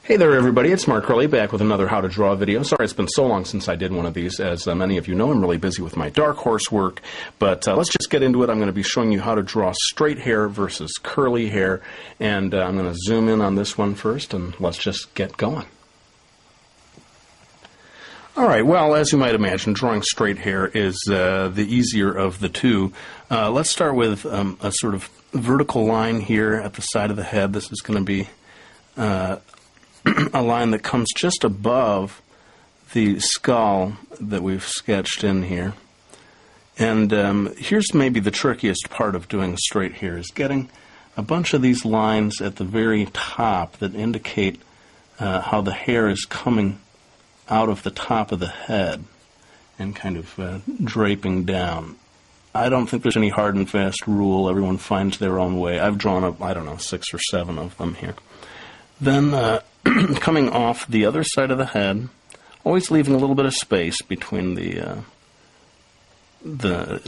Hey there everybody, it's Mark Curley back with another How to Draw video. Sorry it's been so long since I did one of these. As many of you know, I'm really busy with my dark horse work, but let's just get into it. I'm going to be showing you how to draw straight hair versus curly hair, and I'm going to zoom in on this one first, and let's just get going. Alright, well, as you might imagine, drawing straight hair is the easier of the two. Let's start with a sort of vertical line here at the side of the head. This is going to be a line that comes just above the skull that we've sketched in here. And here's maybe the trickiest part of doing straight hair, is getting a bunch of these lines at the very top that indicate how the hair is coming out of the top of the head and kind of draping down. I don't think there's any hard and fast rule. Everyone finds their own way. I've drawn up, I don't know, 6 or 7 of them here. Then coming off the other side of the head, always leaving a little bit of space between the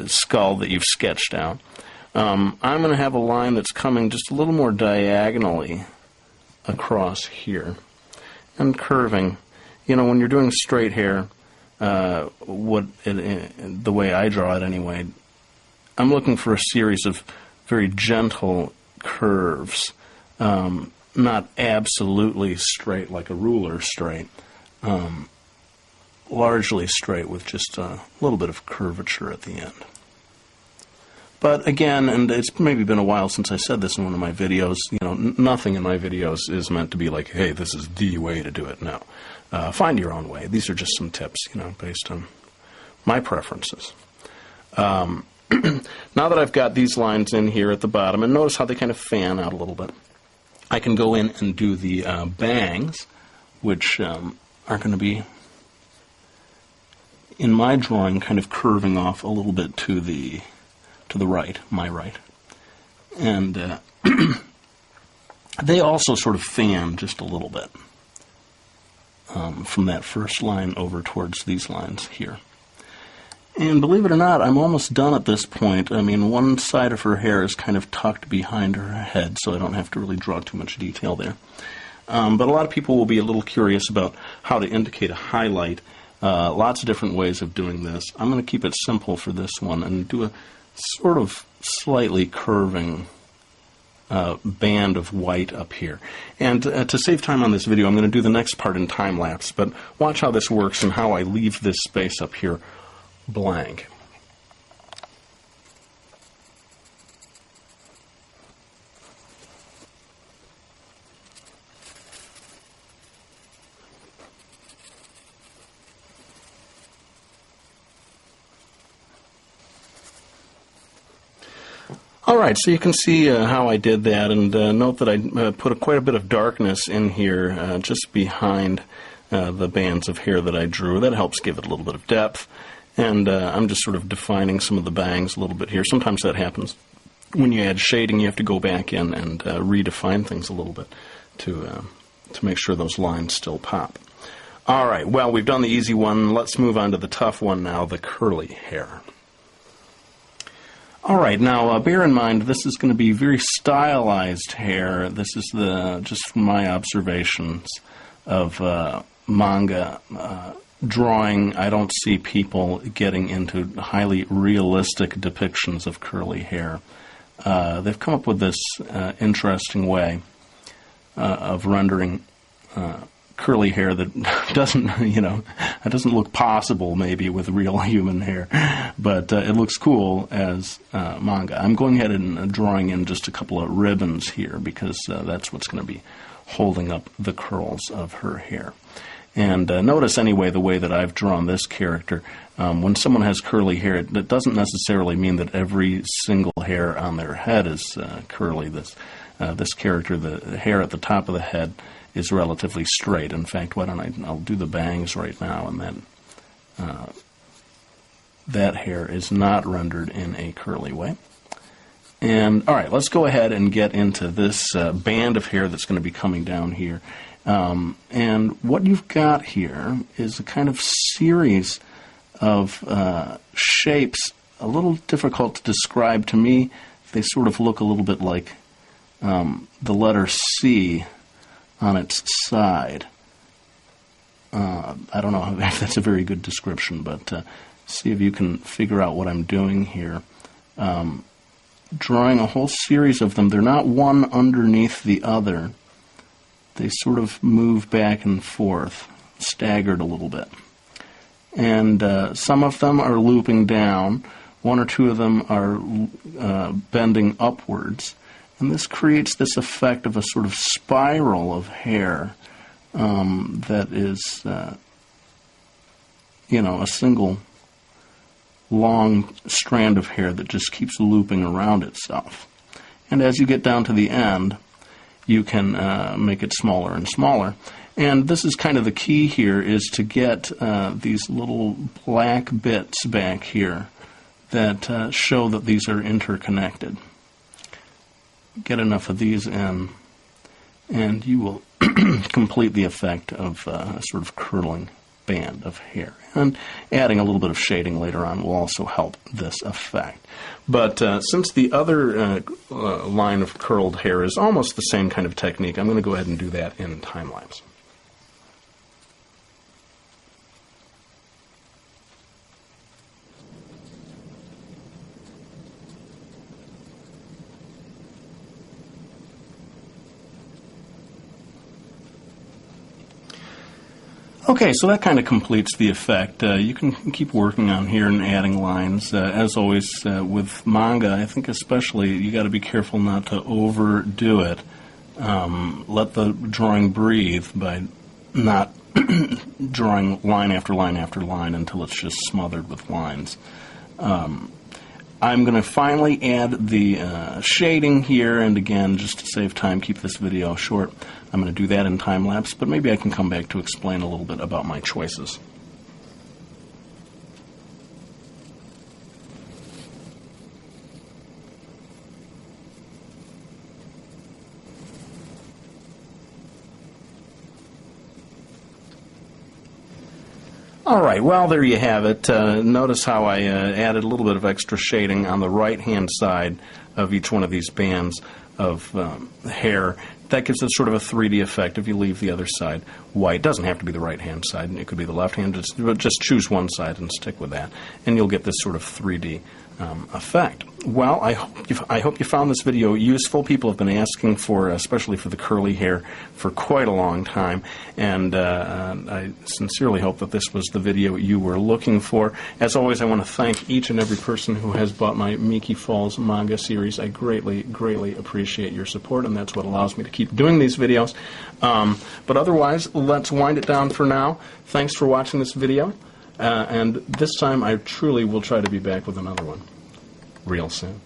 skull that you've sketched out. I'm going to have a line that's coming just a little more diagonally across here and curving. You know, when you're doing straight hair, the way I draw it anyway, I'm looking for a series of very gentle curves. Not absolutely straight like a ruler straight, largely straight with just a little bit of curvature at the end. But again, and it's maybe been a while since I said this in one of my videos, you know, nothing in my videos is meant to be like, hey, this is the way to do it. No. Find your own way. These are just some tips, you know, based on my preferences. Now that I've got these lines in here at the bottom, and notice how they kind of fan out a little bit, I can go in and do the bangs, which are going to be, in my drawing, kind of curving off a little bit to the right, my right. And they also sort of fan just a little bit from that first line over towards these lines here. And believe it or not, I'm almost done at this point. I mean, one side of her hair is kind of tucked behind her head, so I don't have to really draw too much detail there. But a lot of people will be a little curious about how to indicate a highlight. Lots of different ways of doing this. I'm going to keep it simple for this one and do a sort of slightly curving band of white up here. And to save time on this video, I'm going to do the next part in time-lapse, but watch how this works and how I leave this space up here blank. Alright, so you can see how I did that, and note that I put quite a bit of darkness in here just behind the bands of hair that I drew. That helps give it a little bit of depth. And I'm just sort of defining some of the bangs a little bit here. Sometimes that happens. When you add shading, you have to go back in and redefine things a little bit to make sure those lines still pop. All right, well, we've done the easy one. Let's move on to the tough one now, the curly hair. All right, now bear in mind this is going to be very stylized hair. This is just from my observations of manga drawing. I don't see people getting into highly realistic depictions of curly hair. They've come up with this interesting way of rendering curly hair that doesn't, you know, it doesn't look possible maybe with real human hair, but it looks cool as manga. I'm going ahead and drawing in just a couple of ribbons here because that's what's going to be holding up the curls of her hair. And notice anyway the way that I've drawn this character. When someone has curly hair, it doesn't necessarily mean that every single hair on their head is curly. This character, the hair at the top of the head, is relatively straight. In fact, why don't I'll do the bangs right now, and then that hair is not rendered in a curly way. And all right, let's go ahead and get into this band of hair that's going to be coming down here. And what you've got here is a kind of series of shapes, a little difficult to describe to me. They sort of look a little bit like the letter C on its side. I don't know if that's a very good description, but see if you can figure out what I'm doing here. Drawing a whole series of them. They're not one underneath the other. They sort of move back and forth, staggered a little bit. And some of them are looping down. One or two of them are bending upwards. And this creates this effect of a sort of spiral of hair that is, a single long strand of hair that just keeps looping around itself. And as you get down to the end, you can make it smaller and smaller. And this is kind of the key here, is to get these little black bits back here that show that these are interconnected. Get enough of these in, and you will complete the effect of a sort of curling band of hair. And adding a little bit of shading later on will also help this effect. But since the other line of curled hair is almost the same kind of technique, I'm going to go ahead and do that in time-lapse. Okay, so that kind of completes the effect. You can keep working on here and adding lines. As always, with manga, I think especially you got to be careful not to overdo it. Let the drawing breathe by not drawing line after line after line until it's just smothered with lines. I'm going to finally add the shading here, and again, just to save time, keep this video short, I'm going to do that in time-lapse, but maybe I can come back to explain a little bit about my choices. All right, well, there you have it. Notice how I added a little bit of extra shading on the right-hand side of each one of these bands of hair. That gives it sort of a 3D effect if you leave the other side white. It doesn't have to be the right-hand side. It could be the left-hand. Just choose one side and stick with that, and you'll get this sort of 3D effect. Well, I hope you found this video useful. People have been asking for, especially for the curly hair, for quite a long time, and I sincerely hope that this was the video you were looking for. As always, I want to thank each and every person who has bought my Miki Falls manga series. I greatly, greatly appreciate your support, and that's what allows me to keep doing these videos. But otherwise, let's wind it down for now. Thanks for watching this video. And this time I truly will try to be back with another one real soon.